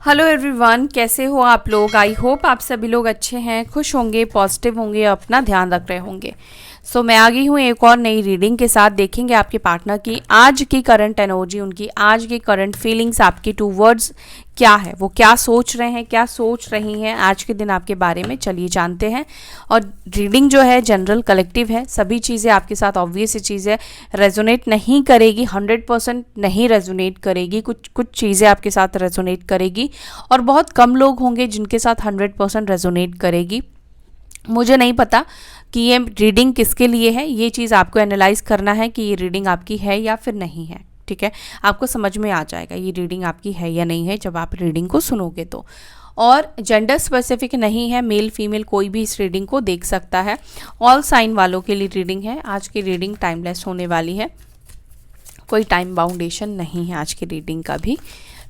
Hello everyone, कैसे हो आप लोग। आई होप आप सभी लोग अच्छे हैं, खुश होंगे, पॉजिटिव होंगे, अपना ध्यान रख रहे होंगे। मैं आ गई हूँ एक और नई रीडिंग के साथ। देखेंगे आपके पार्टनर की आज की करंट एनर्जी, उनकी आज की करंट फीलिंग्स आपकी टूवर्ड्स क्या है, वो क्या सोच रहे हैं, क्या सोच रही हैं आज के दिन आपके बारे में। चलिए जानते हैं। और रीडिंग जो है जनरल कलेक्टिव है, सभी चीज़ें आपके साथ ऑब्वियस चीज़ है, रेजोनेट नहीं करेगी, 100% नहीं रेजोनेट करेगी। कुछ कुछ चीज़ें आपके साथ रेजोनेट करेगी और बहुत कम लोग होंगे जिनके साथ 100% रेजोनेट करेगी। मुझे नहीं पता कि ये रीडिंग किसके लिए है, ये चीज़ आपको एनालाइज करना है कि ये रीडिंग आपकी है या फिर नहीं है। ठीक है, आपको समझ में आ जाएगा ये रीडिंग आपकी है या नहीं है जब आप रीडिंग को सुनोगे तो। और जेंडर स्पेसिफिक नहीं है, मेल फीमेल कोई भी इस रीडिंग को देख सकता है। ऑल साइन वालों के लिए रीडिंग है। आज की रीडिंग टाइमलेस होने वाली है, कोई टाइम बाउंडेशन नहीं है आज की रीडिंग का भी।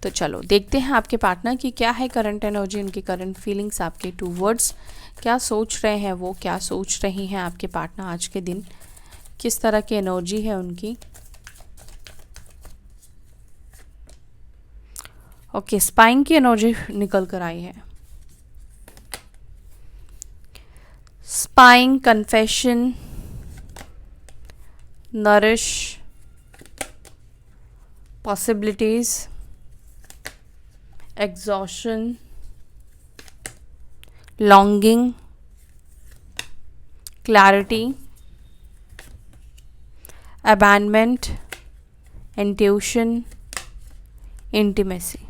तो चलो देखते हैं आपके पार्टनर की क्या है करंट एनर्जी, उनकी करंट फीलिंग्स आपके टू वर्ड्स क्या सोच रहे हैं, वो क्या सोच रही हैं आपके पार्टनर आज के दिन, किस तरह की एनर्जी है उनकी। ओके, स्पाइन की एनर्जी निकल कर आई है। Spine, confession, nourish, possibilities, exhaustion, longing, clarity, abandonment, intuition, intimacy.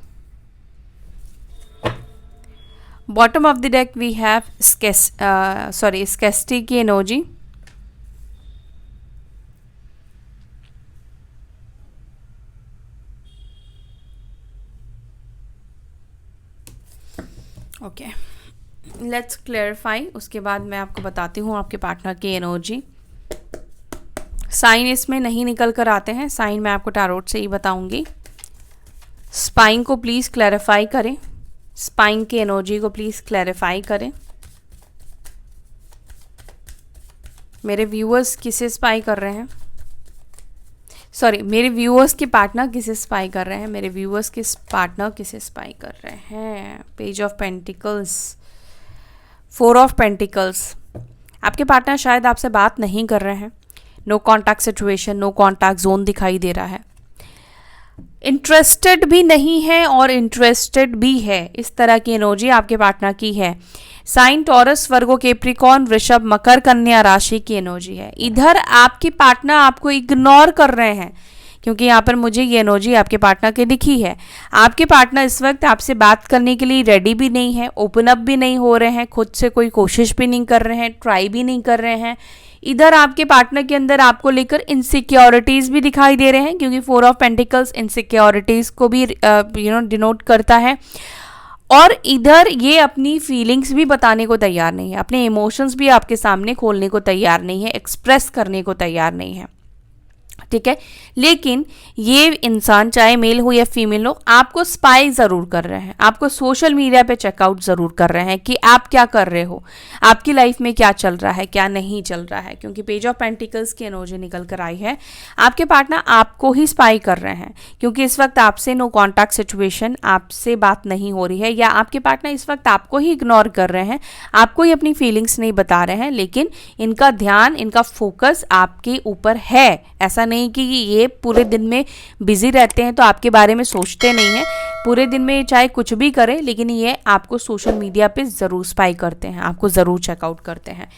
Bottom of the deck we have scarcity की energy. ओके, लेट्स क्लेरिफाई, उसके बाद मैं आपको बताती हूँ आपके पार्टनर की एनर्जी। साइन इसमें नहीं निकल कर आते हैं, साइन मैं आपको टैरोट से ही बताऊंगी। स्पाइन को प्लीज़ क्लैरिफाई करें, स्पाइन की एनर्जी को प्लीज़ क्लैरिफाई करें। मेरे व्यूअर्स किसे स्पाई कर रहे हैं, सॉरी मेरे व्यूअर्स के पार्टनर किसे स्पाई कर रहे हैं, मेरे व्यूअर्स के पार्टनर किसे स्पाई कर रहे हैं। Page of pentacles, 4 of pentacles. आपके पार्टनर शायद आपसे बात नहीं कर रहे हैं, no contact situation, no contact zone दिखाई दे रहा है। इंटरेस्टेड भी नहीं है और इंटरेस्टेड भी है, इस तरह की एनर्जी आपके पार्टनर की है। साइन टॉरस, वर्गो, कैप्रिकॉर्न, वृषभ, मकर, कन्या राशि की एनर्जी है। इधर आपके पार्टनर आपको इग्नोर कर रहे हैं, क्योंकि यहाँ पर मुझे ये एनर्जी आपके पार्टनर की दिखी है। आपके पार्टनर इस वक्त आपसे बात करने के लिए रेडी भी नहीं है, ओपन अप भी नहीं हो रहे हैं, खुद से कोई कोशिश भी नहीं कर रहे हैं, ट्राई भी नहीं कर रहे हैं। इधर आपके पार्टनर के अंदर आपको लेकर इनसिक्योरिटीज भी दिखाई दे रहे हैं, क्योंकि 4 ऑफ पेंटिकल्स इनसिक्योरिटीज को भी डिनोट करता है। और इधर ये अपनी फीलिंग्स भी बताने को तैयार नहीं है, अपने इमोशंस भी आपके सामने खोलने को तैयार नहीं है, एक्सप्रेस करने को तैयार नहीं है। ठीक है, लेकिन ये इंसान चाहे मेल हो या फीमेल हो, आपको स्पाई ज़रूर कर रहे हैं, आपको सोशल मीडिया पे चेकआउट ज़रूर कर रहे हैं कि आप क्या कर रहे हो, आपकी लाइफ में क्या चल रहा है, क्या नहीं चल रहा है। क्योंकि पेज ऑफ पेंटिकल्स की एनर्जी निकल कर आई है, आपके पार्टनर आपको ही स्पाई कर रहे हैं, क्योंकि इस वक्त आपसे नो कॉन्टैक्ट सिचुएशन, आपसे बात नहीं हो रही है, या आपके पार्टनर इस वक्त आपको ही इग्नोर कर रहे हैं, आपको ही अपनी फीलिंग्स नहीं बता रहे हैं, लेकिन इनका ध्यान, इनका फोकस आपके ऊपर है। ऐसा नहीं कि ये पूरे दिन में बिजी रहते हैं तो आपके बारे में सोचते नहीं हैं, पूरे दिन में चाहे कुछ भी करें, लेकिन ये आपको सोशल मीडिया पे ज़रूर स्पाई करते हैं, आपको ज़रूर चेकआउट करते हैं।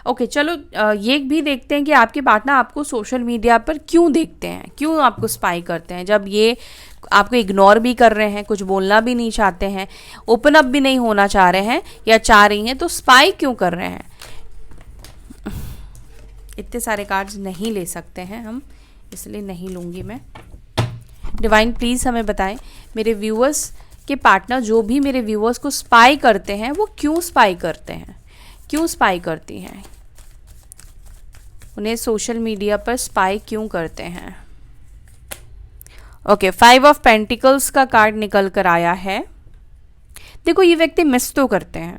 ओके, चलो ये भी देखते हैं कि आपके पार्टनर आपको सोशल मीडिया पर क्यों देखते हैं, क्यों आपको स्पाई करते हैं, जब ये आपको इग्नोर भी कर रहे हैं, कुछ बोलना भी नहीं चाहते हैं, ओपन अप भी नहीं होना चाह रहे हैं या चाह रही हैं, तो स्पाई क्यों कर रहे हैं। इतने सारे कार्ड्स नहीं ले सकते हैं हम, इसलिए नहीं लूँगी मैं। डिवाइन प्लीज़ हमें बताएं, मेरे व्यूअर्स के पार्टनर जो भी मेरे व्यूअर्स को स्पाई करते हैं, वो क्यों स्पाई करते हैं, क्यों स्पाई करती हैं, उन्हें सोशल मीडिया पर स्पाई क्यों करते हैं। ओके, 5 ऑफ पेंटिकल्स का कार्ड निकल कर आया है। देखो, ये व्यक्ति मिस तो करते हैं,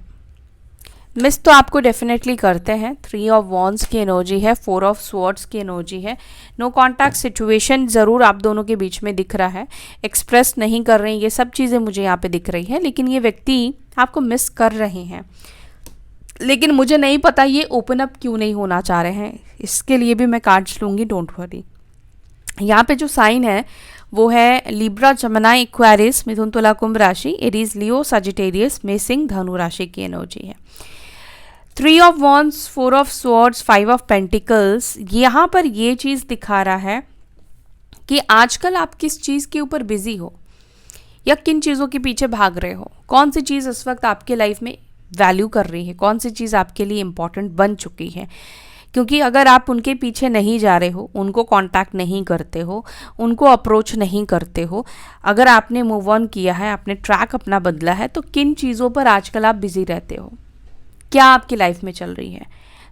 मिस तो आपको डेफिनेटली करते हैं। 3 ऑफ वॉन्ड्स की एनर्जी है, 4 ऑफ स्वॉर्ड्स की एनर्जी है। नो कॉन्टैक्ट सिचुएशन ज़रूर आप दोनों के बीच में दिख रहा है, एक्सप्रेस नहीं कर रहे हैं, ये सब चीज़ें मुझे यहाँ पे दिख रही है, लेकिन ये व्यक्ति आपको मिस कर रहे हैं। लेकिन मुझे नहीं पता ये ओपन अप क्यों नहीं होना चाह रहे हैं, इसके लिए भी मैं कार्ड्स लूँगी, डोंट वरी। यहाँ पे जो साइन है वो है लिब्रा, जमनाई, एक्वेरियस, मिथुन, तुला, कुंभ राशि, एरीज, लियो, सजिटेरियस, मेषिंग, धनु राशि की एनर्जी है। 3 of wands, 4 of swords, 5 of pentacles, यहाँ पर ये चीज़ दिखा रहा है कि आजकल आप किस चीज़ के ऊपर बिजी हो या किन चीज़ों के पीछे भाग रहे हो, कौन सी चीज़ इस वक्त आपके लाइफ में वैल्यू कर रही है, कौन सी चीज़ आपके लिए इम्पॉर्टेंट बन चुकी है। क्योंकि अगर आप उनके पीछे नहीं जा रहे हो, उनको कांटेक्ट नहीं करते हो, उनको अप्रोच नहीं करते हो, अगर आपने मूव ऑन किया है, आपने ट्रैक अपना बदला है, तो किन चीज़ों पर आजकल आप बिजी रहते हो, क्या आपकी लाइफ में चल रही है,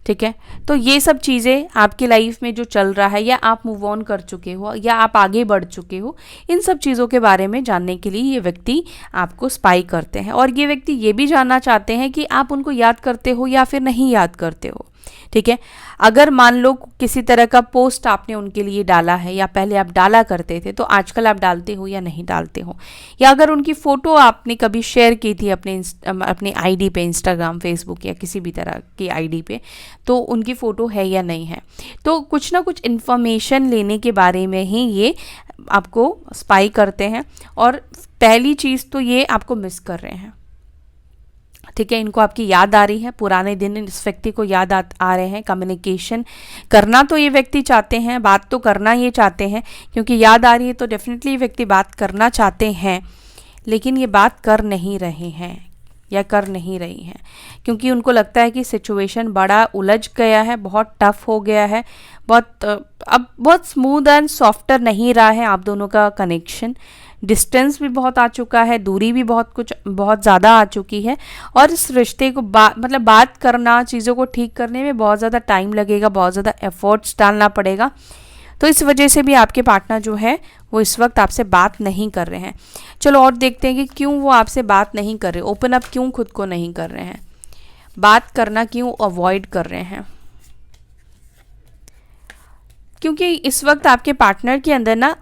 ठीक है। तो ये सब चीज़ें आपकी लाइफ में जो चल रहा है, या आप मूव ऑन कर चुके हो या आप आगे बढ़ चुके हो, इन सब चीज़ों के बारे में जानने के लिए ये व्यक्ति आपको स्पाई करते हैं। और ये व्यक्ति ये भी जानना चाहते हैं कि आप उनको याद करते हो या फिर नहीं याद करते हो, ठीक है। अगर मान लो किसी तरह का पोस्ट आपने उनके लिए डाला है, या पहले आप डाला करते थे, तो आजकल आप डालते हो या नहीं डालते हो, या अगर उनकी फ़ोटो आपने कभी शेयर की थी अपने आईडी पे, इंस्टाग्राम, फेसबुक या किसी भी तरह की आईडी पे, तो उनकी फ़ोटो है या नहीं है। तो कुछ ना कुछ इन्फॉर्मेशन लेने के बारे में ही ये आपको स्पाई करते हैं। और पहली चीज़ तो ये आपको मिस कर रहे हैं, ठीक है। इनको आपकी याद आ रही है, पुराने दिन इस व्यक्ति को याद आ रहे हैं। कम्युनिकेशन करना तो ये व्यक्ति चाहते हैं, बात तो करना ये चाहते हैं, क्योंकि याद आ रही है तो डेफिनेटली ये व्यक्ति बात करना चाहते हैं, लेकिन ये बात कर नहीं रहे हैं या कर नहीं रही हैं, क्योंकि उनको लगता है कि सिचुएशन बड़ा उलझ गया है, बहुत टफ हो गया है, अब बहुत स्मूथ एंड सॉफ्टर नहीं रहा है आप दोनों का कनेक्शन। डिस्टेंस भी बहुत आ चुका है, दूरी भी बहुत ज़्यादा आ चुकी है, और इस रिश्ते को बात करना, चीज़ों को ठीक करने में बहुत ज़्यादा टाइम लगेगा, बहुत ज़्यादा एफर्ट्स डालना पड़ेगा। तो इस वजह से भी आपके पार्टनर जो है वो इस वक्त आपसे बात नहीं कर रहे हैं। चलो और देखते हैं कि क्यों वो आपसे बात नहीं कर रहे, ओपन अप क्यों खुद को नहीं कर रहे हैं, बात करना क्यों अवॉइड कर रहे हैं। क्योंकि इस वक्त आपके पार्टनर के अंदर ना,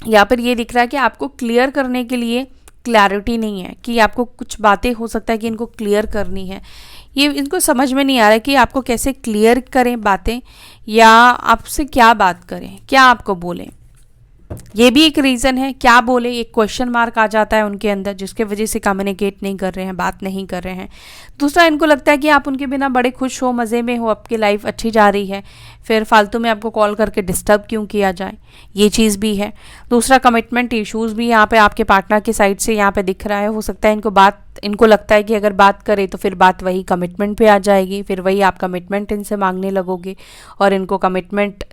यहाँ पर ये दिख रहा है कि आपको क्लियर करने के लिए क्लैरिटी नहीं है, कि आपको कुछ बातें हो सकता है कि इनको क्लियर करनी है, ये इनको समझ में नहीं आ रहा है कि आपको कैसे क्लियर करें बातें, या आपसे क्या बात करें, क्या आपको बोलें। ये भी एक रीज़न है, क्या बोले, एक क्वेश्चन मार्क आ जाता है उनके अंदर, जिसके वजह से कम्युनिकेट नहीं कर रहे हैं, बात नहीं कर रहे हैं। दूसरा, इनको लगता है कि आप उनके बिना बड़े खुश हो, मज़े में हो, आपकी लाइफ अच्छी जा रही है, फिर फालतू में आपको कॉल करके डिस्टर्ब क्यों किया जाए, ये चीज़ भी है। दूसरा, कमिटमेंट इश्यूज़ भी यहाँ पे आपके पार्टनर की साइड से यहाँ पे दिख रहा है। हो सकता है इनको लगता है कि अगर बात करें तो फिर बात वही कमिटमेंट पे आ जाएगी, फिर वही आप कमिटमेंट इनसे मांगने लगोगे, और इनको कमिटमेंट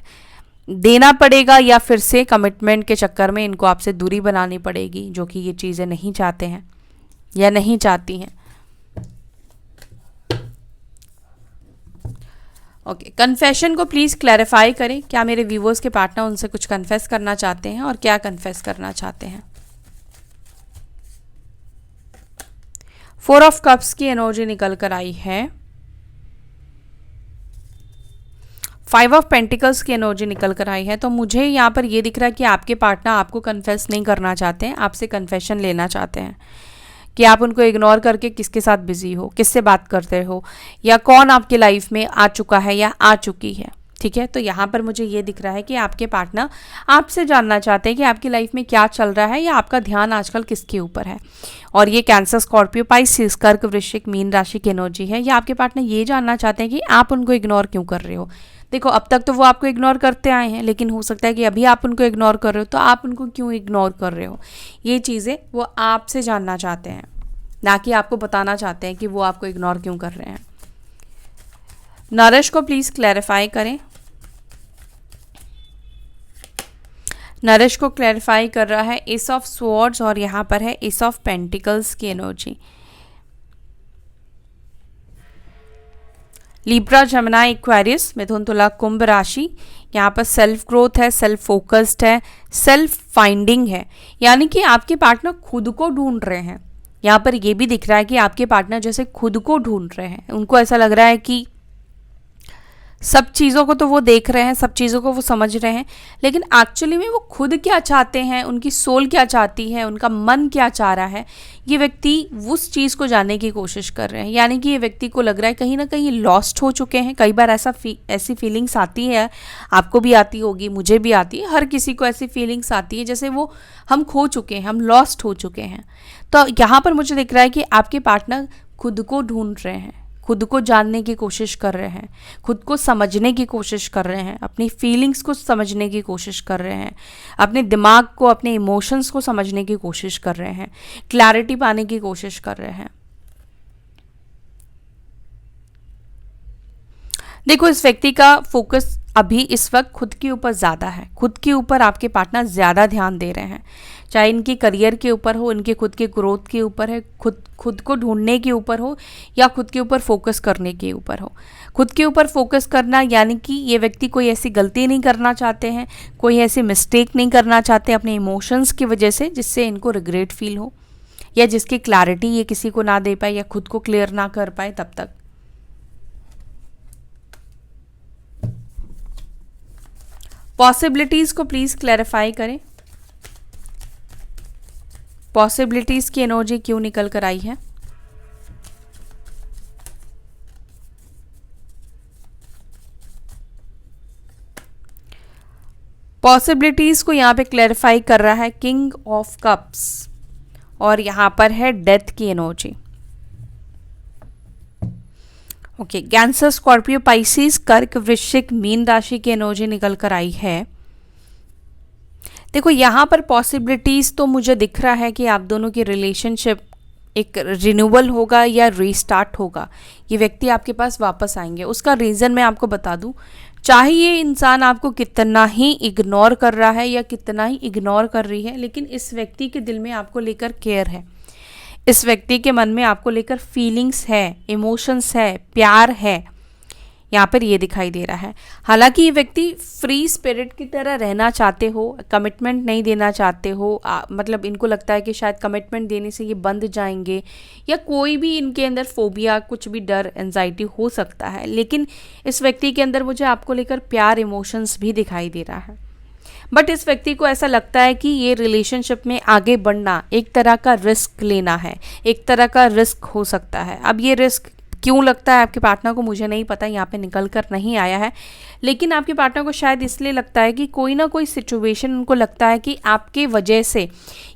देना पड़ेगा, या फिर से कमिटमेंट के चक्कर में इनको आपसे दूरी बनानी पड़ेगी, जो कि ये चीज़ें नहीं चाहते हैं या नहीं चाहती हैं। ओके, कन्फेशन को प्लीज़ क्लैरिफाई करें, क्या मेरे व्यूवर्स के पार्टनर उनसे कुछ कन्फेस करना चाहते हैं और क्या कन्फेस करना चाहते हैं। 4 ऑफ कप्स की एनर्जी निकल कर आई है, 5 ऑफ पेंटिकल्स की एनर्जी निकल कर आई है। तो मुझे यहाँ पर ये दिख रहा है कि आपके पार्टनर आपको कन्फेस नहीं करना चाहते हैं, आपसे कन्फेशन लेना चाहते हैं, कि आप उनको इग्नोर करके किसके साथ बिजी हो, किससे बात करते हो, या कौन आपकी लाइफ में आ चुका है या आ चुकी है, ठीक है। तो यहाँ पर मुझे ये दिख रहा है कि आपके पार्टनर आपसे जानना चाहते हैं कि आपकी लाइफ में क्या चल रहा है, या आपका ध्यान आजकल किसके ऊपर है। और ये कैंसर, स्कॉर्पियो, पाइसिस, कर्क, वृश्चिक, मीन राशि की एनर्जी है। या आपके पार्टनर ये जानना चाहते हैं कि आप उनको इग्नोर क्यों कर रहे हो। देखो, अब तक तो वो आपको इग्नोर करते आए हैं, लेकिन हो सकता है कि अभी आप उनको इग्नोर कर रहे हो, तो आप उनको क्यों इग्नोर कर रहे हो, ये चीज़ें वो आपसे जानना चाहते हैं, ना कि आपको बताना चाहते हैं कि वो आपको इग्नोर क्यों कर रहे हैं। नरेश को प्लीज़ क्लैरिफाई करें। नरेश को क्लैरिफाई कर रहा है एस ऑफ स्वॉर्ड्स, और यहाँ पर है एस ऑफ पेंटिकल्स की एनर्जी। लिब्रा, जमनाई, एक्वेरियस, मिथुन, तुला, कुंभ राशि। यहाँ पर सेल्फ ग्रोथ है, सेल्फ फोकस्ड है, सेल्फ फाइंडिंग है, यानी कि आपके पार्टनर खुद को ढूंढ रहे हैं, यहाँ पर ये भी दिख रहा है कि आपके पार्टनर जैसे खुद को ढूंढ रहे हैं। उनको ऐसा लग रहा है कि सब चीज़ों को तो वो देख रहे हैं, सब चीज़ों को वो समझ रहे हैं, लेकिन एक्चुअली में वो खुद क्या चाहते हैं, उनकी सोल क्या चाहती है, उनका मन क्या चाह रहा है, ये व्यक्ति उस चीज़ को जानने की कोशिश कर रहे हैं। यानी कि ये व्यक्ति को लग रहा है कहीं ना कहीं लॉस्ट हो चुके हैं। कई बार ऐसी फीलिंग्स आती है, आपको भी आती होगी, मुझे भी आती है, हर किसी को ऐसी फीलिंग्स आती है जैसे वो हम खो चुके हैं, हम लॉस्ट हो चुके हैं। तो यहाँ पर मुझे दिख रहा है कि आपके पार्टनर खुद को ढूंढ रहे हैं, खुद को जानने की कोशिश कर रहे हैं, खुद को समझने की कोशिश कर रहे हैं, अपनी फीलिंग्स को समझने की कोशिश कर रहे हैं, अपने दिमाग को, अपने इमोशंस को समझने की कोशिश कर रहे हैं, क्लैरिटी पाने की कोशिश कर रहे हैं। देखो, इस व्यक्ति का फोकस अभी इस वक्त खुद के ऊपर ज़्यादा है। खुद के ऊपर आपके पार्टनर ज़्यादा ध्यान दे रहे हैं, चाहे इनकी करियर के ऊपर हो, इनके खुद के ग्रोथ के ऊपर है, खुद को ढूंढने के ऊपर हो, या खुद के ऊपर फोकस करने के ऊपर हो। खुद के ऊपर फोकस करना यानी कि ये व्यक्ति कोई ऐसी गलती नहीं करना चाहते हैं, कोई ऐसी मिस्टेक नहीं करना चाहते अपने इमोशंस की वजह से जिससे इनको रिग्रेट फील हो, या जिसकी क्लैरिटी ये किसी को ना दे पाए या खुद को क्लियर ना कर पाए तब तक। पॉसिबिलिटीज को प्लीज क्लैरिफाई करें। पॉसिबिलिटीज की एनर्जी क्यों निकल कर आई है? पॉसिबिलिटीज को यहां पे क्लैरिफाई कर रहा है किंग ऑफ कप्स, और यहां पर है डेथ की energy. Okay, cancer, Scorpio, Pisces, कर्क, वृश्चिक, मीन राशि की एनर्जी निकल कर आई है। देखो, यहाँ पर पॉसिबिलिटीज तो मुझे दिख रहा है कि आप दोनों की रिलेशनशिप एक रिन्यूअल होगा या रीस्टार्ट होगा। ये व्यक्ति आपके पास वापस आएंगे। उसका रीज़न मैं आपको बता दूं, चाहे ये इंसान आपको कितना ही इग्नोर कर रहा है या कितना ही इग्नोर कर रही है, लेकिन इस व्यक्ति के दिल में आपको लेकर केयर है, इस व्यक्ति के मन में आपको लेकर फीलिंग्स है, इमोशंस है, प्यार है, यहाँ पर ये दिखाई दे रहा है। हालांकि ये व्यक्ति फ्री स्पिरिट की तरह रहना चाहते हो, कमिटमेंट नहीं देना चाहते हो, मतलब इनको लगता है कि शायद कमिटमेंट देने से ये बंध जाएंगे, या कोई भी इनके अंदर फोबिया, कुछ भी डर, एंजाइटी हो सकता है, लेकिन इस व्यक्ति के अंदर मुझे आपको लेकर प्यार, इमोशंस भी दिखाई दे रहा है। बट इस व्यक्ति को ऐसा लगता है कि ये रिलेशनशिप में आगे बढ़ना एक तरह का रिस्क लेना है, एक तरह का रिस्क हो सकता है। अब ये रिस्क क्यों लगता है आपके पार्टनर को मुझे नहीं पता, यहाँ पे निकल कर नहीं आया है, लेकिन आपके पार्टनर को शायद इसलिए लगता है कि कोई ना कोई सिचुएशन उनको लगता है कि आपके वजह से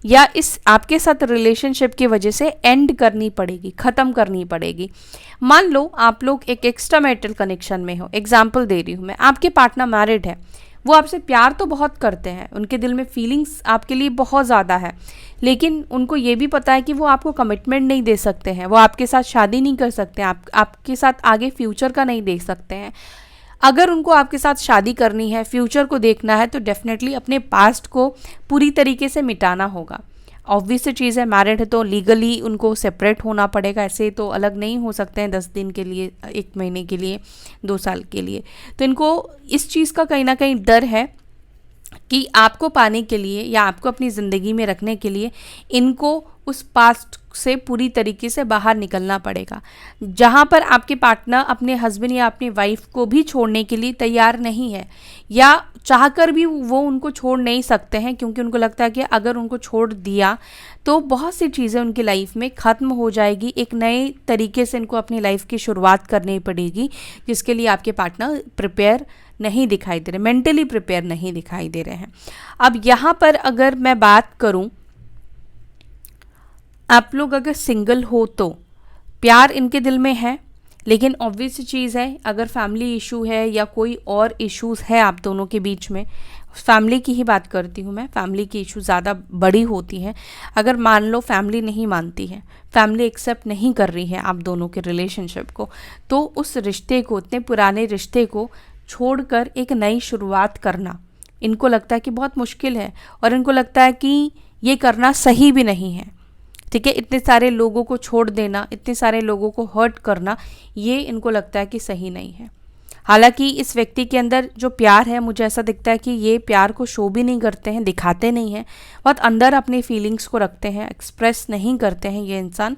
या इस आपके साथ रिलेशनशिप की वजह से एंड करनी पड़ेगी, ख़त्म करनी पड़ेगी। मान लो आप लोग एक एक्स्ट्रा मैरिटल कनेक्शन में हो, एग्जाम्पल दे रही हूँ मैं, आपके पार्टनर मैरिड है, वो आपसे प्यार तो बहुत करते हैं, उनके दिल में फीलिंग्स आपके लिए बहुत ज़्यादा है, लेकिन उनको ये भी पता है कि वो आपको कमिटमेंट नहीं दे सकते हैं, वो आपके साथ शादी नहीं कर सकते हैं, आपके साथ आगे फ्यूचर का नहीं देख सकते हैं। अगर उनको आपके साथ शादी करनी है, फ्यूचर को देखना है, तो डेफिनेटली अपने पास्ट को पूरी तरीके से मिटाना होगा। ऑब्वियस चीज़ है, मैरिड है तो लीगली उनको सेपरेट होना पड़ेगा, ऐसे तो अलग नहीं हो सकते हैं 10 दिन के लिए, 1 महीने के लिए, 2 साल के लिए। तो इनको इस चीज़ का कहीं ना कहीं डर है कि आपको पाने के लिए या आपको अपनी ज़िंदगी में रखने के लिए इनको उस पास्ट से पूरी तरीके से बाहर निकलना पड़ेगा, जहाँ पर आपके पार्टनर अपने हस्बैंड या अपनी वाइफ को भी छोड़ने के लिए तैयार नहीं है, या चाहकर भी वो उनको छोड़ नहीं सकते हैं, क्योंकि उनको लगता है कि अगर उनको छोड़ दिया तो बहुत सी चीज़ें उनकी लाइफ में ख़त्म हो जाएगी, एक नए तरीके से इनको अपनी लाइफ की शुरुआत करनी पड़ेगी, जिसके लिए आपके पार्टनर प्रिपेयर नहीं दिखाई दे रहे, मेंटली प्रिपेयर नहीं दिखाई दे रहे हैं। अब यहाँ पर अगर मैं बात करूँ, आप लोग अगर सिंगल हो तो प्यार इनके दिल में है, लेकिन ऑब्वियस चीज़ है, अगर फैमिली इशू है या कोई और इश्यूज़ है आप दोनों के बीच में, फैमिली की ही बात करती हूँ मैं, फैमिली की इशू ज़्यादा बड़ी होती हैं। अगर मान लो फैमिली नहीं मानती है, फैमिली एक्सेप्ट नहीं कर रही है आप दोनों के रिलेशनशिप को, तो उस रिश्ते को, इतने पुराने रिश्ते को छोड़कर एक नई शुरुआत करना इनको लगता है कि बहुत मुश्किल है, और इनको लगता है कि ये करना सही भी नहीं है। ठीक है, इतने सारे लोगों को छोड़ देना, इतने सारे लोगों को हर्ट करना, ये इनको लगता है कि सही नहीं है। हालांकि इस व्यक्ति के अंदर जो प्यार है, मुझे ऐसा दिखता है कि ये प्यार को शो भी नहीं करते हैं, दिखाते नहीं हैं, बहुत अंदर अपनी फीलिंग्स को रखते हैं, एक्सप्रेस नहीं करते हैं ये इंसान।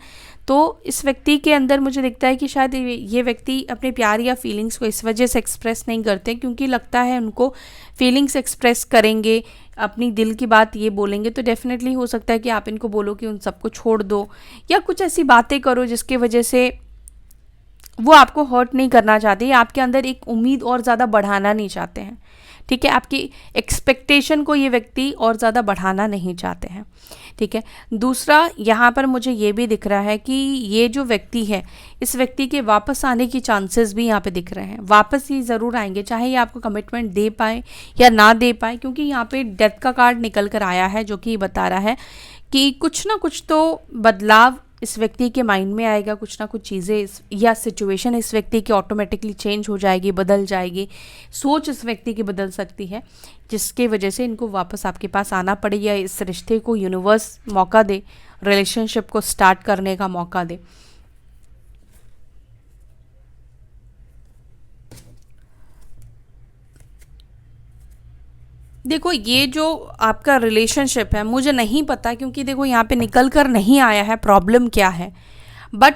तो इस व्यक्ति के अंदर मुझे दिखता है कि शायद ये व्यक्ति अपने प्यार या फीलिंग्स को इस वजह से एक्सप्रेस नहीं करते, क्योंकि लगता है उनको फीलिंग्स एक्सप्रेस करेंगे, अपनी दिल की बात ये बोलेंगे तो डेफिनेटली हो सकता है कि आप इनको बोलो कि उन सबको छोड़ दो, या कुछ ऐसी बातें करो जिसकी वजह से वो आपको हर्ट नहीं करना चाहते, या आपके अंदर एक उम्मीद और ज़्यादा बढ़ाना नहीं चाहते हैं। ठीक है, आपकी एक्सपेक्टेशन को ये व्यक्ति और ज़्यादा बढ़ाना नहीं चाहते हैं। ठीक है, दूसरा यहाँ पर मुझे ये भी दिख रहा है कि ये जो व्यक्ति है, इस व्यक्ति के वापस आने की चांसेस भी यहाँ पे दिख रहे हैं। वापस ही ज़रूर आएंगे, चाहे ये आपको कमिटमेंट दे पाए या ना दे पाए, क्योंकि यहाँ पे डेथ का कार्ड निकल कर आया है जो कि बता रहा है कि कुछ ना कुछ तो बदलाव इस व्यक्ति के माइंड में आएगा, कुछ ना कुछ चीज़ें या सिचुएशन इस व्यक्ति की ऑटोमेटिकली चेंज हो जाएगी, बदल जाएगी, सोच इस व्यक्ति की बदल सकती है, जिसके वजह से इनको वापस आपके पास आना पड़े, या इस रिश्ते को यूनिवर्स मौका दे, रिलेशनशिप को स्टार्ट करने का मौका दे। देखो, ये जो आपका रिलेशनशिप है, मुझे नहीं पता, क्योंकि देखो यहाँ पे निकल कर नहीं आया है प्रॉब्लम क्या है, बट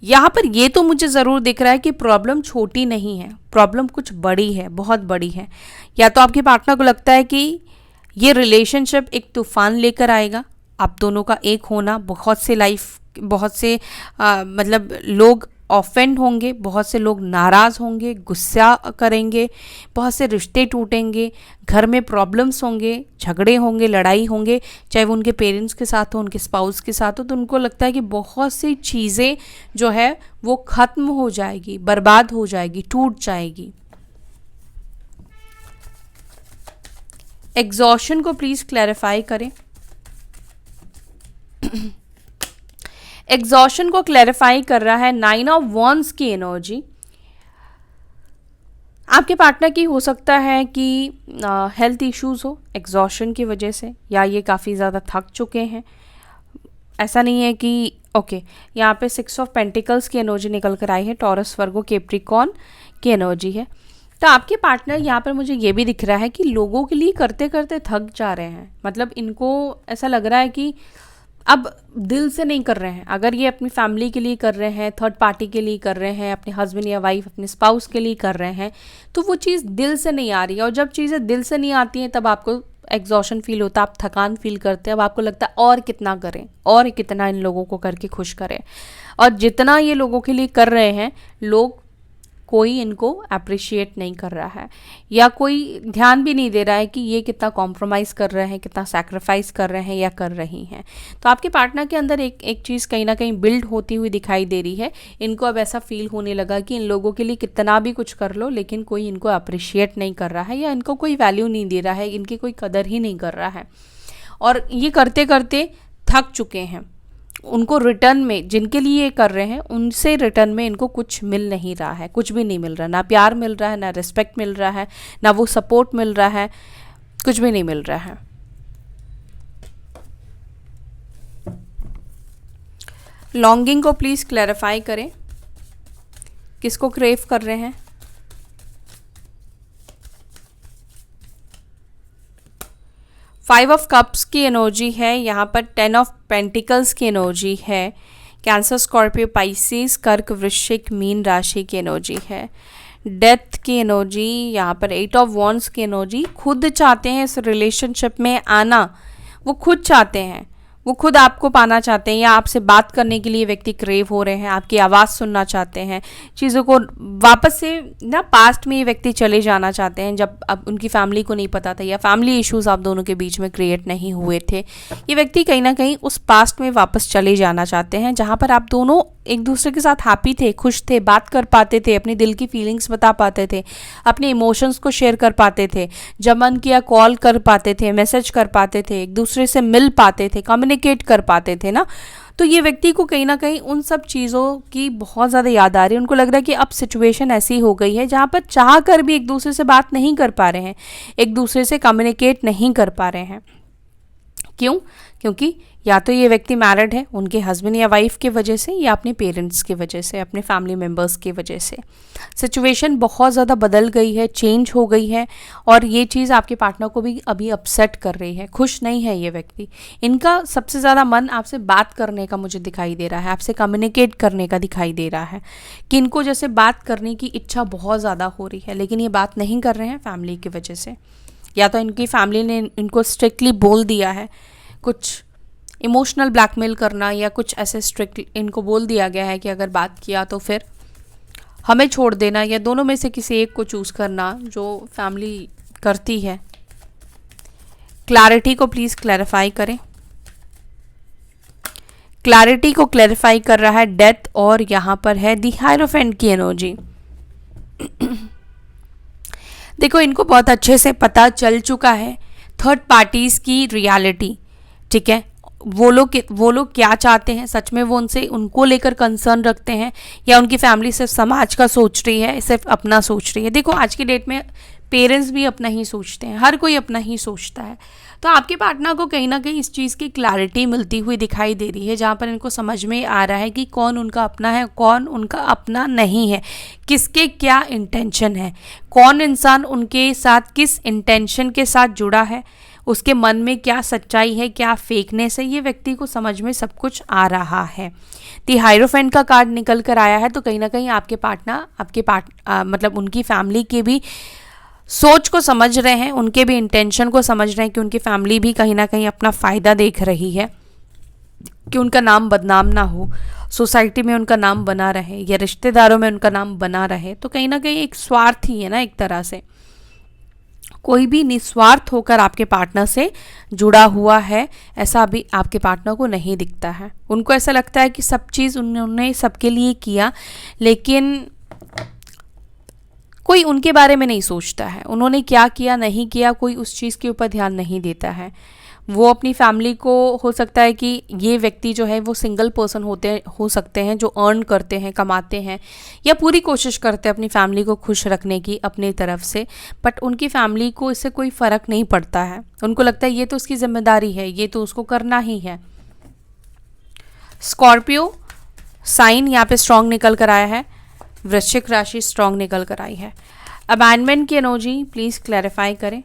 यहाँ पर ये तो मुझे ज़रूर दिख रहा है कि प्रॉब्लम छोटी नहीं है, प्रॉब्लम कुछ बड़ी है, बहुत बड़ी है। या तो आपके पार्टनर को लगता है कि ये रिलेशनशिप एक तूफान लेकर आएगा, आप दोनों का एक होना, बहुत से मतलब लोग ऑफेंड होंगे, बहुत से लोग नाराज़ होंगे, गुस्सा करेंगे, बहुत से रिश्ते टूटेंगे, घर में प्रॉब्लम्स होंगे, झगड़े होंगे, लड़ाई होंगे, चाहे वो उनके पेरेंट्स के साथ हो, उनके स्पाउस के साथ हो, तो उनको लगता है कि बहुत सी चीज़ें जो है वो ख़त्म हो जाएगी, बर्बाद हो जाएगी, टूट जाएगी। एग्जॉशन को प्लीज़ क्लैरिफाई करें। एग्जॉशन को क्लैरिफाई कर रहा है 9 ऑफ वॉन्ड्स की एनर्जी। आपके पार्टनर की हो सकता है कि हेल्थ इश्यूज हो एग्जॉशन की वजह से, या ये काफ़ी ज़्यादा थक चुके हैं। ऐसा नहीं है कि ओके, यहाँ पे 6 ऑफ पेंटिकल्स की एनर्जी निकल कर आई है, टॉरस, वर्गो, कैप्रिकॉर्न की एनर्जी है। तो आपके पार्टनर यहाँ पर मुझे ये भी दिख रहा है कि लोगों के लिए करते करते थक जा रहे हैं, मतलब इनको ऐसा लग रहा है कि अब दिल से नहीं कर रहे हैं। अगर ये अपनी फैमिली के लिए कर रहे हैं, थर्ड पार्टी के लिए कर रहे हैं, अपने हस्बैंड या वाइफ, अपने स्पाउस के लिए कर रहे हैं, तो वो चीज़ दिल से नहीं आ रही है। और जब चीज़ें दिल से नहीं आती हैं तब आपको एग्जॉशन फील होता है, आप थकान फील करते हैं। अब आपको लगता है और कितना करें, और कितना इन लोगों को करके खुश करें। और जितना ये लोगों के लिए कर रहे हैं, लोग कोई इनको अप्रिशिएट नहीं कर रहा है, या कोई ध्यान भी नहीं दे रहा है कि ये कितना कॉम्प्रोमाइज़ कर रहे हैं, कितना सैक्रिफाइस कर रहे हैं या कर रही हैं। तो आपके पार्टनर के अंदर एक चीज़ कहीं ना कहीं बिल्ड होती हुई दिखाई दे रही है। इनको अब ऐसा फील होने लगा कि इन लोगों के लिए कितना भी कुछ कर लो, लेकिन कोई इनको अप्रिशिएट नहीं कर रहा है, या इनको कोई वैल्यू नहीं दे रहा है, इनकी कोई कदर ही नहीं कर रहा है। और ये करते करते थक चुके हैं। उनको रिटर्न में, जिनके लिए ये कर रहे हैं, उनसे रिटर्न में इनको कुछ मिल नहीं रहा है, कुछ भी नहीं मिल रहा, ना प्यार मिल रहा है, ना रिस्पेक्ट मिल रहा है, ना वो सपोर्ट मिल रहा है, कुछ भी नहीं मिल रहा है। लॉन्गिंग को प्लीज़ क्लैरिफाई करें, किसको क्रेव कर रहे हैं। फाइव ऑफ कप्स की एनर्जी है यहाँ पर, 10 ऑफ पेंटिकल्स की एनर्जी है, कैंसर, स्कॉर्पियो, पाइसेस, कर्क, वृश्चिक, मीन राशि की एनर्जी है, डेथ की एनर्जी यहाँ पर, 8 ऑफ वॉन्ड्स की एनर्जी। खुद चाहते हैं इस रिलेशनशिप में आना, वो खुद चाहते हैं, वो खुद आपको पाना चाहते हैं, या आपसे बात करने के लिए व्यक्ति क्रेव हो रहे हैं, आपकी आवाज़ सुनना चाहते हैं, चीज़ों को वापस से ना पास्ट में ये व्यक्ति चले जाना चाहते हैं, जब अब उनकी फैमिली को नहीं पता था, या फैमिली इश्यूज आप दोनों के बीच में क्रिएट नहीं हुए थे। ये व्यक्ति कहीं ना कहीं उस पास्ट में वापस चले जाना चाहते हैं, जहाँ पर आप दोनों एक दूसरे के साथ हैप्पी थे, खुश थे, बात कर पाते थे, अपने दिल की फीलिंग्स बता पाते थे, अपने इमोशंस को शेयर कर पाते थे, जब मन किया कॉल कर पाते थे, मैसेज कर पाते थे, एक दूसरे से मिल पाते थे, कम्युनिकेट कर पाते थे ना। तो ये व्यक्ति को कहीं ना कहीं उन सब चीज़ों की बहुत ज़्यादा याद आ रही है। उनको लग रहा है कि अब सिचुएशन ऐसी हो गई है जहाँ पर चाह कर भी एक दूसरे से बात नहीं कर पा रहे हैं, एक दूसरे से कम्युनिकेट नहीं कर पा रहे हैं। क्यों? क्योंकि या तो ये व्यक्ति मैरिड है उनके हस्बैंड या वाइफ की वजह से, या अपने पेरेंट्स की वजह से, अपने फैमिली मेम्बर्स की वजह से। सिचुएशन बहुत ज़्यादा बदल गई है, चेंज हो गई है, और ये चीज़ आपके पार्टनर को भी अभी अपसेट कर रही है। खुश नहीं है ये व्यक्ति। इनका सबसे ज़्यादा मन आपसे बात करने का मुझे दिखाई दे रहा है, आपसे कम्युनिकेट करने का दिखाई दे रहा है, कि इनको जैसे बात करने की इच्छा बहुत ज़्यादा हो रही है, लेकिन ये बात नहीं कर रहे हैं फैमिली की वजह से। या तो इनकी फैमिली ने इनको स्ट्रिक्टली बोल दिया है, कुछ इमोशनल ब्लैकमेल करना, या कुछ ऐसे स्ट्रिक्ट इनको बोल दिया गया है कि अगर बात किया तो फिर हमें छोड़ देना, या दोनों में से किसी एक को चूज़ करना, जो फैमिली करती है। क्लैरिटी को प्लीज़ क्लैरिफाई करें। क्लैरिटी को क्लैरिफाई कर रहा है डेथ, और यहाँ पर है दी हायरोफेंट की एनर्जी। देखो, इनको बहुत अच्छे से पता चल चुका है थर्ड पार्टीज़ की रियलिटी, ठीक है। वो लोग क्या चाहते हैं, सच में वो उनको लेकर कंसर्न रखते हैं, या उनकी फैमिली सिर्फ समाज का सोच रही है, सिर्फ अपना सोच रही है। देखो, आज की डेट में पेरेंट्स भी अपना ही सोचते हैं, हर कोई अपना ही सोचता है। तो आपके पार्टनर को कहीं ना कहीं इस चीज़ की क्लैरिटी मिलती हुई दिखाई दे रही है, जहाँ पर इनको समझ में आ रहा है कि कौन उनका अपना है, कौन उनका अपना नहीं है, किसके क्या इंटेंशन है, कौन इंसान उनके साथ किस इंटेंशन के साथ जुड़ा है, उसके मन में क्या सच्चाई है, क्या फेकनेस है, ये व्यक्ति को समझ में सब कुछ आ रहा है। दी हायरोफेंट का कार्ड निकल कर आया है, तो कहीं ना कहीं आपके पार्टनर मतलब उनकी फैमिली के भी सोच को समझ रहे हैं, उनके भी इंटेंशन को समझ रहे हैं, कि उनकी फैमिली भी कहीं ना कहीं अपना फ़ायदा देख रही है, कि उनका नाम बदनाम ना हो, सोसाइटी में उनका नाम बना रहे, या रिश्तेदारों में उनका नाम बना रहे। तो कहीं ना कहीं एक स्वार्थ ही है ना, एक तरह से कोई भी निस्वार्थ होकर आपके पार्टनर से जुड़ा हुआ है, ऐसा अभी आपके पार्टनर को नहीं दिखता है। उनको ऐसा लगता है कि सब चीज़ उन्होंने सबके लिए किया, लेकिन कोई उनके बारे में नहीं सोचता है, उन्होंने क्या किया नहीं किया, कोई उस चीज़ के ऊपर ध्यान नहीं देता है। वो अपनी फैमिली को, हो सकता है कि ये व्यक्ति जो है वो सिंगल पर्सन हो सकते हैं, जो अर्न करते हैं, कमाते हैं, या पूरी कोशिश करते हैं अपनी फैमिली को खुश रखने की अपनी तरफ से, बट उनकी फैमिली को इससे कोई फ़र्क नहीं पड़ता है। उनको लगता है ये तो उसकी जिम्मेदारी है, ये तो उसको करना ही है। स्कॉर्पियो साइन यहाँ पे स्ट्रॉन्ग निकल कर आया है, वृश्चिक राशि स्ट्रॉन्ग निकल कर आई है। अबैंडमेंट की एनर्जी प्लीज़ क्लैरिफाई करें।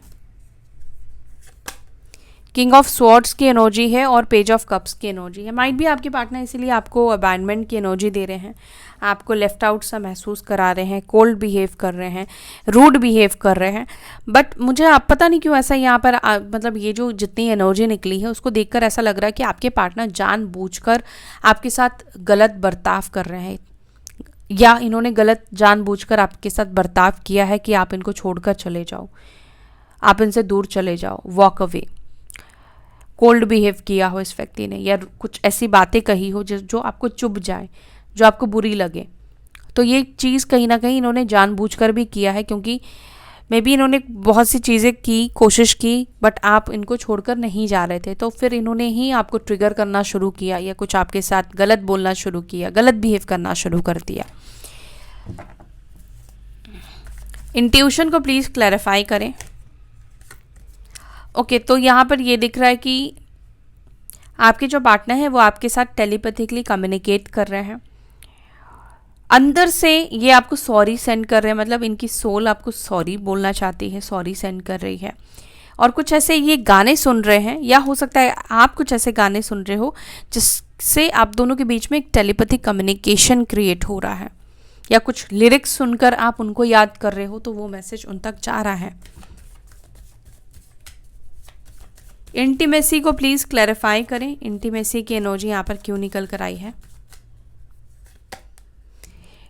किंग ऑफ स्वॉर्ड्स की एनर्जी है, और पेज ऑफ कप्स की एनर्जी है। माइट भी आपके पार्टनर इसीलिए आपको अबैंडमेंट की एनर्जी दे रहे हैं, आपको लेफ्ट आउट सा महसूस करा रहे हैं, कोल्ड बिहेव कर रहे हैं, रूड बिहेव कर रहे हैं। बट मुझे आप पता नहीं क्यों ऐसा यहाँ पर मतलब ये जो जितनी एनर्जी निकली है उसको देखकर ऐसा लग रहा है कि आपके पार्टनर जानबूझकर आपके साथ गलत बर्ताव कर रहे हैं, या इन्होंने गलत जानबूझकर आपके साथ बर्ताव किया है कि आप इनको छोड़कर चले जाओ, आप इनसे दूर चले जाओ, वॉक अवे। कोल्ड बिहेव किया हो इस व्यक्ति ने, या कुछ ऐसी बातें कही हो जो आपको चुभ जाए, जो आपको बुरी लगे। तो ये चीज़ कहीं ना कहीं इन्होंने जानबूझकर भी किया है, क्योंकि मे बी इन्होंने बहुत सी चीज़ें की, कोशिश की, बट आप इनको छोड़कर नहीं जा रहे थे, तो फिर इन्होंने ही आपको ट्रिगर करना शुरू किया, या कुछ आपके साथ गलत बोलना शुरू किया, गलत बिहेव करना शुरू कर दिया। इंट्यूशन को प्लीज़ क्लैरिफाई करें। ओके, तो यहाँ पर ये दिख रहा है कि आपके जो पार्टनर है वो आपके साथ टेलीपैथिकली कम्युनिकेट कर रहे हैं, अंदर से ये आपको सॉरी सेंड कर रहे हैं, मतलब इनकी सोल आपको सॉरी बोलना चाहती है, सॉरी सेंड कर रही है। और कुछ ऐसे ये गाने सुन रहे हैं, या हो सकता है आप कुछ ऐसे गाने सुन रहे हो जिससे आप दोनों के बीच में एक टेलीपैथिक कम्युनिकेशन क्रिएट हो रहा है, या कुछ लिरिक्स सुनकर आप उनको याद कर रहे हो, तो वो मैसेज उन तक जा रहा है। इंटीमेसी को प्लीज़ क्लैरिफाई करें। इंटीमेसी की एनर्जी यहाँ पर क्यों निकल कर आई है?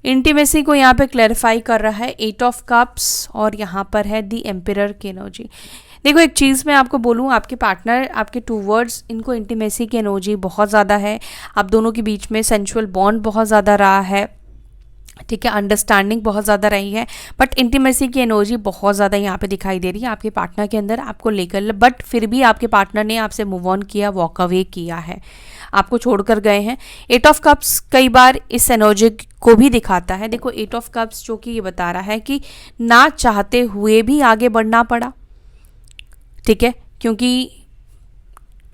इंटीमेसी को यहाँ पे क्लैरिफाई कर रहा है 8 ऑफ कप्स, और यहाँ पर है दी एम्पिरर की एनर्जी। देखो, एक चीज़ मैं आपको बोलूँ, आपके पार्टनर आपके टूवर्ड्स, इनको इंटीमेसी की एनर्जी बहुत ज़्यादा है, आप दोनों के बीच में सेंचुअल बॉन्ड बहुत ज़्यादा रहा है, ठीक है, अंडरस्टैंडिंग बहुत ज़्यादा रही है, बट इंटीमेसी की एनर्जी बहुत ज़्यादा यहाँ पे दिखाई दे रही है आपके पार्टनर के अंदर आपको लेकर। बट फिर भी आपके पार्टनर ने आपसे मूव ऑन किया, वॉक अवे किया है, आपको छोड़कर गए हैं। 8 ऑफ कप्स कई बार इस एनर्जी को भी दिखाता है। देखो, 8 ऑफ कप्स जो कि ये बता रहा है कि ना चाहते हुए भी आगे बढ़ना पड़ा, ठीक है, क्योंकि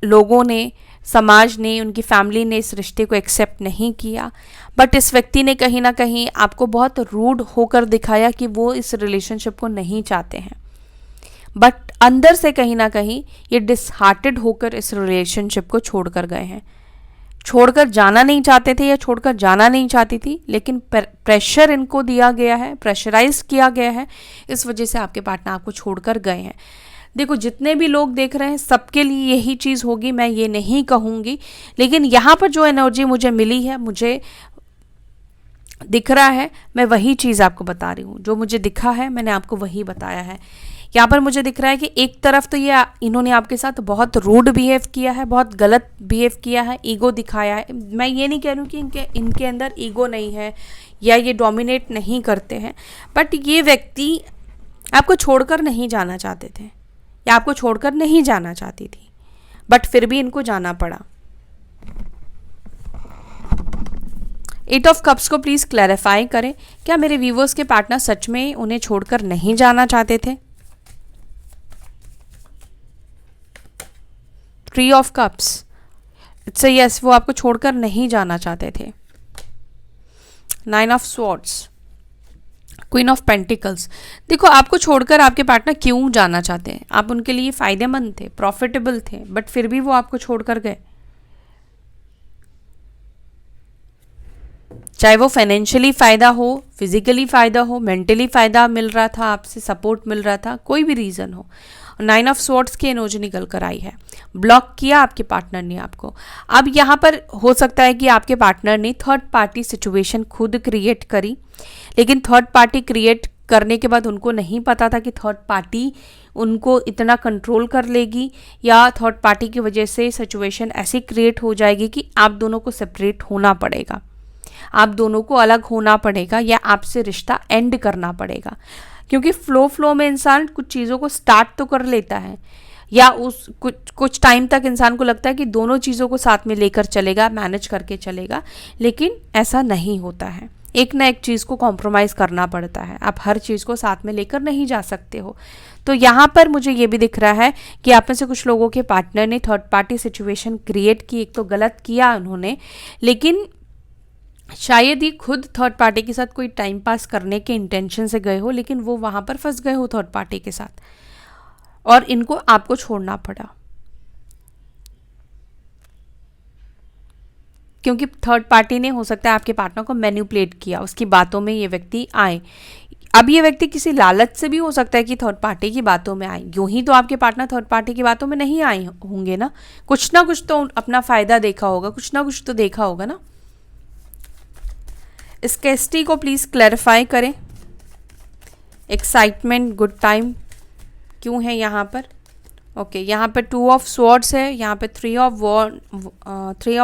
लोगों ने, समाज ने, उनकी फैमिली ने इस रिश्ते को एक्सेप्ट नहीं किया, बट इस व्यक्ति ने कहीं ना कहीं आपको बहुत रूड होकर दिखाया कि वो इस रिलेशनशिप को नहीं चाहते हैं, बट अंदर से कहीं ना कहीं ये डिसहार्टेड होकर इस रिलेशनशिप को छोड़कर गए हैं। छोड़कर जाना नहीं चाहते थे या छोड़कर जाना नहीं चाहती थी, लेकिन प्रेशर इनको दिया गया है, प्रेशराइज किया गया है, इस वजह से आपके पार्टनर आपको छोड़कर गए हैं। देखो, जितने भी लोग देख रहे हैं सबके लिए यही चीज़ होगी, मैं ये नहीं कहूँगी, लेकिन यहाँ पर जो एनर्जी मुझे मिली है, मुझे दिख रहा है, मैं वही चीज़ आपको बता रही हूँ। जो मुझे दिखा है मैंने आपको वही बताया है। यहाँ पर मुझे दिख रहा है कि एक तरफ तो ये इन्होंने आपके साथ बहुत रूड बिहेव किया है, बहुत गलत बिहेव किया है, ईगो दिखाया है। मैं ये नहीं कह रही हूँ कि इनके अंदर ईगो नहीं है या ये डोमिनेट नहीं करते हैं, बट ये व्यक्ति आपको छोड़कर नहीं जाना चाहते थे या आपको छोड़कर नहीं जाना चाहती थी, बट फिर भी इनको जाना पड़ा। 8 ऑफ कप्स को प्लीज़ क्लैरिफाई करें, क्या मेरे व्यूवर्स के पार्टनर सच में उन्हें छोड़कर नहीं जाना चाहते थे? 3 of cups, it's a yes, वो आपको छोड़कर नहीं जाना चाहते थे। 9 of swords, queen of pentacles. देखो, आपको छोड़कर आपके पार्टनर क्यों जाना चाहते हैं? आप उनके लिए फ़ायदेमंद थे, प्रॉफिटेबल थे, बट फिर भी वो आपको छोड़कर गए। चाहे वो फाइनेंशियली फ़ायदा हो, फिजिकली फ़ायदा हो, मेंटली फ़ायदा मिल रहा था, आपसे सपोर्ट मिल रहा था, कोई भी रीज़न हो। 9 ऑफ स्वॉर्ड्स की एनर्जी निकल कर आई है। ब्लॉक किया आपके पार्टनर ने आपको। अब यहाँ पर हो सकता है कि आपके पार्टनर ने थर्ड पार्टी सिचुएशन खुद क्रिएट करी, लेकिन थर्ड पार्टी क्रिएट करने के बाद उनको नहीं पता था कि थर्ड पार्टी उनको इतना कंट्रोल कर लेगी, या थर्ड पार्टी की वजह से सिचुएशन ऐसी क्रिएट हो जाएगी कि आप दोनों को सेपरेट होना पड़ेगा, आप दोनों को अलग होना पड़ेगा, या आपसे रिश्ता एंड करना पड़ेगा। क्योंकि फ्लो में इंसान कुछ चीज़ों को स्टार्ट तो कर लेता है, या उस कुछ टाइम तक इंसान को लगता है कि दोनों चीज़ों को साथ में लेकर चलेगा, मैनेज करके चलेगा, लेकिन ऐसा नहीं होता है। एक ना एक चीज़ को कॉम्प्रोमाइज़ करना पड़ता है, आप हर चीज़ को साथ में लेकर नहीं जा सकते हो। तो यहाँ पर मुझे ये भी दिख रहा है कि आप में से कुछ लोगों के पार्टनर ने थर्ड पार्टी सिचुएशन क्रिएट की। एक तो गलत किया उन्होंने, लेकिन शायद ही खुद थर्ड पार्टी के साथ कोई टाइम पास करने के इंटेंशन से गए हो, लेकिन वो वहाँ पर फंस गए हो थर्ड पार्टी के साथ, और इनको आपको छोड़ना पड़ा क्योंकि थर्ड पार्टी ने हो सकता है आपके पार्टनर को मैनिपुलेट किया, उसकी बातों में ये व्यक्ति आए। अब ये व्यक्ति किसी लालच से भी हो सकता है कि थर्ड पार्टी की बातों में आए। यूं ही तो आपके पार्टनर थर्ड पार्टी की बातों में नहीं आए होंगे ना, कुछ ना कुछ तो अपना फ़ायदा देखा होगा, कुछ ना कुछ तो देखा होगा ना। स्केस्टी को प्लीज़ क्लैरिफाई करें। एक्साइटमेंट, गुड टाइम क्यों है यहाँ पर? ओके, यहाँ पे 2 ऑफ स्वॉर्ड्स है, यहाँ पे 3 ऑफ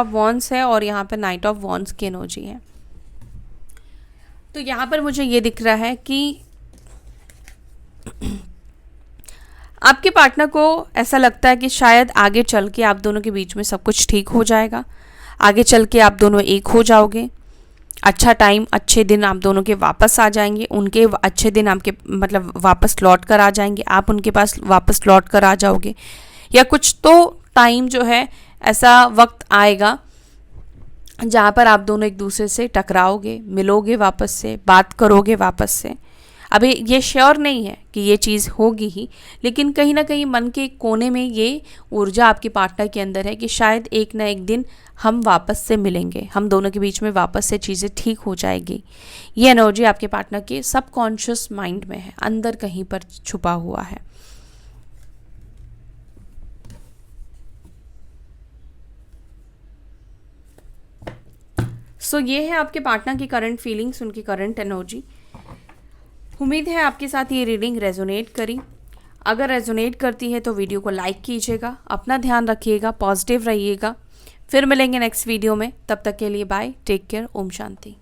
वॉन्ड्स है, और यहाँ पे नाइट ऑफ वॉन्ड्स की एनर्जी है। तो यहाँ पर मुझे ये दिख रहा है कि आपके पार्टनर को ऐसा लगता है कि शायद आगे चल के आप दोनों के बीच में सब कुछ ठीक हो जाएगा, आगे चल के आप दोनों एक हो जाओगे, अच्छा टाइम, अच्छे दिन आप दोनों के वापस आ जाएंगे, उनके अच्छे दिन आपके मतलब वापस लौट कर आ जाएंगे, आप उनके पास वापस लौट कर आ जाओगे, या कुछ तो टाइम जो है ऐसा वक्त आएगा जहाँ पर आप दोनों एक दूसरे से टकराओगे, मिलोगे वापस से, बात करोगे वापस से। अभी ये श्योर नहीं है कि ये चीज़ होगी ही, लेकिन कहीं ना कहीं मन के कोने में ये ऊर्जा आपके पार्टनर के अंदर है कि शायद एक ना एक दिन हम वापस से मिलेंगे, हम दोनों के बीच में वापस से चीज़ें ठीक हो जाएगी। ये एनर्जी आपके पार्टनर के सबकॉन्शियस माइंड में है, अंदर कहीं पर छुपा हुआ है। सो ये है आपके पार्टनर की करंट फीलिंग्स, उनकी करंट एनर्जी। उम्मीद है आपके साथ ये रीडिंग रेजोनेट करी। अगर रेजोनेट करती है तो वीडियो को लाइक कीजिएगा, अपना ध्यान रखिएगा, पॉजिटिव रहिएगा। फिर मिलेंगे नेक्स्ट वीडियो में, तब तक के लिए bye, take care, Om Shanti.